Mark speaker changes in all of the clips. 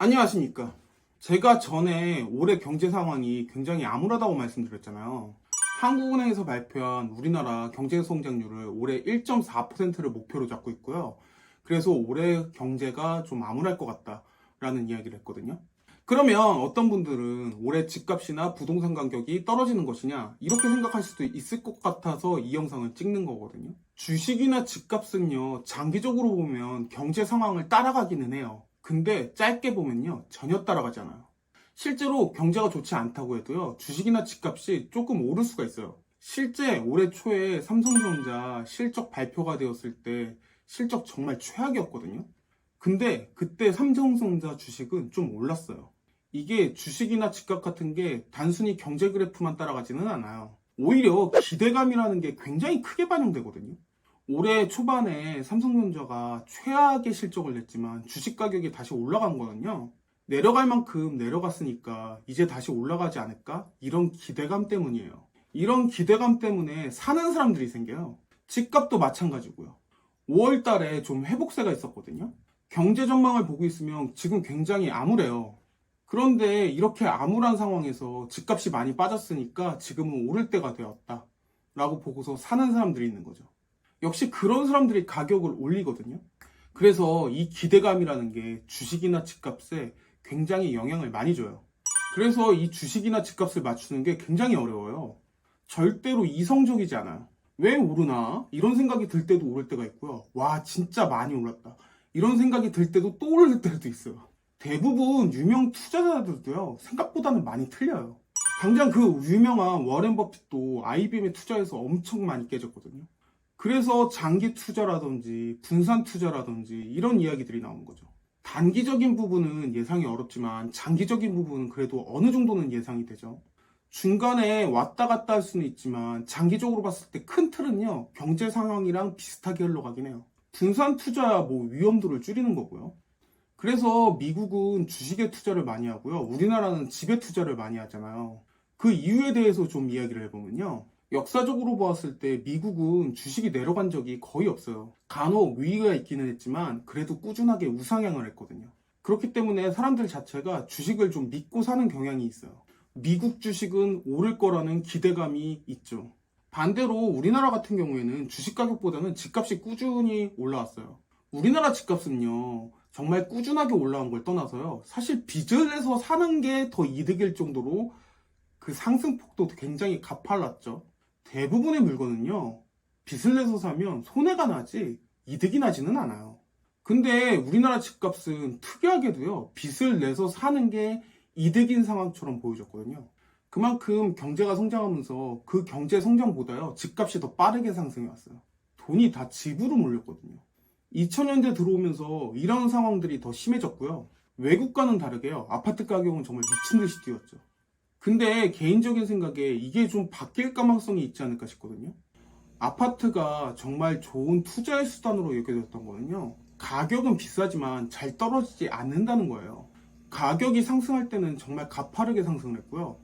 Speaker 1: 안녕하십니까. 제가 전에 올해 경제 상황이 굉장히 암울하다고 말씀드렸잖아요. 한국은행에서 발표한 우리나라 경제 성장률을 올해 1.4%를 목표로 잡고 있고요. 그래서 올해 경제가 좀 암울할 것 같다라는 이야기를 했거든요. 그러면 어떤 분들은 올해 집값이나 부동산 가격이 떨어지는 것이냐 이렇게 생각할 수도 있을 것 같아서 이 영상을 찍는 거거든요. 주식이나 집값은요, 장기적으로 보면 경제 상황을 따라가기는 해요. 근데 짧게 보면요, 전혀 따라가잖아요. 실제로 경제가 좋지 않다고 해도요, 주식이나 집값이 조금 오를 수가 있어요. 실제 올해 초에 삼성전자 실적 발표가 되었을 때 실적 정말 최악이었거든요. 근데 그때 삼성전자 주식은 좀 올랐어요. 이게 주식이나 집값 같은 게 단순히 경제 그래프만 따라가지는 않아요. 오히려 기대감이라는 게 굉장히 크게 반영되거든요. 올해 초반에 삼성전자가 최악의 실적을 냈지만 주식 가격이 다시 올라간 거는요. 내려갈 만큼 내려갔으니까 이제 다시 올라가지 않을까? 이런 기대감 때문이에요. 이런 기대감 때문에 사는 사람들이 생겨요. 집값도 마찬가지고요. 5월 달에 좀 회복세가 있었거든요. 경제 전망을 보고 있으면 지금 굉장히 암울해요. 그런데 이렇게 암울한 상황에서 집값이 많이 빠졌으니까 지금은 오를 때가 되었다 라고 보고서 사는 사람들이 있는 거죠. 역시 그런 사람들이 가격을 올리거든요. 그래서 이 기대감이라는 게 주식이나 집값에 굉장히 영향을 많이 줘요. 그래서 이 주식이나 집값을 맞추는 게 굉장히 어려워요. 절대로 이성적이지 않아요. 왜 오르나? 이런 생각이 들 때도 오를 때가 있고요. 와, 진짜 많이 올랐다. 이런 생각이 들 때도 또 오를 때도 있어요. 대부분 유명 투자자들도요, 생각보다는 많이 틀려요. 당장 그 유명한 워렌 버핏도 IBM에 투자해서 엄청 많이 깨졌거든요. 그래서 장기 투자라든지 분산 투자라든지 이런 이야기들이 나오는 거죠. 단기적인 부분은 예상이 어렵지만 장기적인 부분은 그래도 어느 정도는 예상이 되죠. 중간에 왔다 갔다 할 수는 있지만 장기적으로 봤을 때 큰 틀은요, 경제 상황이랑 비슷하게 흘러가긴 해요. 분산 투자야 뭐 위험도를 줄이는 거고요. 그래서 미국은 주식에 투자를 많이 하고요. 우리나라는 집에 투자를 많이 하잖아요. 그 이유에 대해서 좀 이야기를 해보면요. 역사적으로 보았을 때 미국은 주식이 내려간 적이 거의 없어요. 간혹 위기가 있기는 했지만 그래도 꾸준하게 우상향을 했거든요. 그렇기 때문에 사람들 자체가 주식을 좀 믿고 사는 경향이 있어요. 미국 주식은 오를 거라는 기대감이 있죠. 반대로 우리나라 같은 경우에는 주식 가격보다는 집값이 꾸준히 올라왔어요. 우리나라 집값은요, 정말 꾸준하게 올라온 걸 떠나서요, 사실 빚을 내서 사는 게 더 이득일 정도로 그 상승폭도 굉장히 가팔랐죠. 대부분의 물건은요, 빚을 내서 사면 손해가 나지 이득이 나지는 않아요. 근데 우리나라 집값은 특이하게도요, 빚을 내서 사는 게 이득인 상황처럼 보여졌거든요. 그만큼 경제가 성장하면서 그 경제 성장보다요, 집값이 더 빠르게 상승해 왔어요. 돈이 다 집으로 몰렸거든요. 2000년대 들어오면서 이런 상황들이 더 심해졌고요. 외국과는 다르게요, 아파트 가격은 정말 미친 듯이 뛰었죠. 근데 개인적인 생각에 이게 좀 바뀔 가능성이 있지 않을까 싶거든요. 아파트가 정말 좋은 투자의 수단으로 여겨졌던 거는요, 가격은 비싸지만 잘 떨어지지 않는다는 거예요. 가격이 상승할 때는 정말 가파르게 상승을 했고요.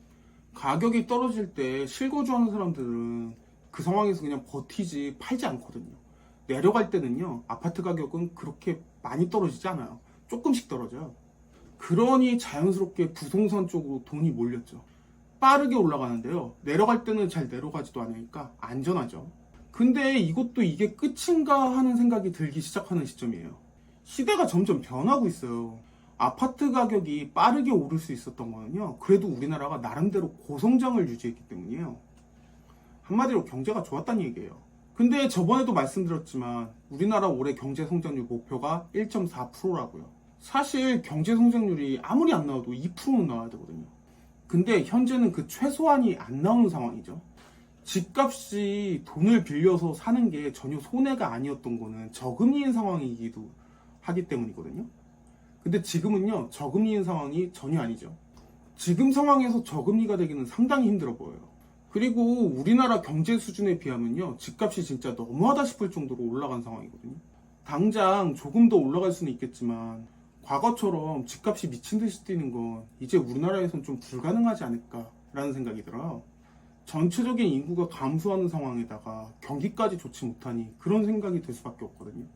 Speaker 1: 가격이 떨어질 때 실거주하는 사람들은 그 상황에서 그냥 버티지 팔지 않거든요. 내려갈 때는요, 아파트 가격은 그렇게 많이 떨어지지 않아요. 조금씩 떨어져요. 그러니 자연스럽게 부동산 쪽으로 돈이 몰렸죠. 빠르게 올라가는데요, 내려갈 때는 잘 내려가지도 않으니까 안전하죠. 근데 이것도 이게 끝인가 하는 생각이 들기 시작하는 시점이에요. 시대가 점점 변하고 있어요. 아파트 가격이 빠르게 오를 수 있었던 거는요, 그래도 우리나라가 나름대로 고성장을 유지했기 때문이에요. 한마디로 경제가 좋았다는 얘기예요. 근데 저번에도 말씀드렸지만 우리나라 올해 경제 성장률 목표가 1.4%라고요. 사실 경제 성장률이 아무리 안 나와도 2%는 나와야 되거든요. 근데 현재는 그 최소한이 안 나오는 상황이죠. 집값이 돈을 빌려서 사는 게 전혀 손해가 아니었던 거는 저금리인 상황이기도 하기 때문이거든요. 근데 지금은요, 저금리인 상황이 전혀 아니죠. 지금 상황에서 저금리가 되기는 상당히 힘들어 보여요. 그리고 우리나라 경제 수준에 비하면요, 집값이 진짜 너무하다 싶을 정도로 올라간 상황이거든요. 당장 조금 더 올라갈 수는 있겠지만 과거처럼 집값이 미친 듯이 뛰는 건 이제 우리나라에선 좀 불가능하지 않을까라는 생각이 들어요. 전체적인 인구가 감소하는 상황에다가 경기까지 좋지 못하니 그런 생각이 들 수밖에 없거든요.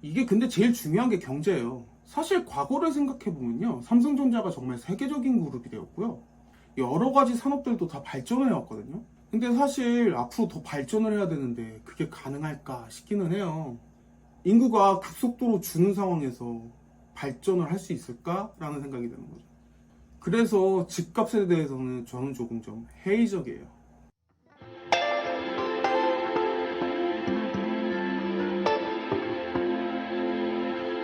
Speaker 1: 이게 근데 제일 중요한 게 경제예요. 사실 과거를 생각해보면요. 삼성전자가 정말 세계적인 그룹이 되었고요. 여러 가지 산업들도 다 발전을 해왔거든요. 근데 사실 앞으로 더 발전을 해야 되는데 그게 가능할까 싶기는 해요. 인구가 급속도로 주는 상황에서 발전을 할 수 있을까라는 생각이 드는 거죠. 그래서 집값에 대해서는 저는 조금 좀 회의적이에요.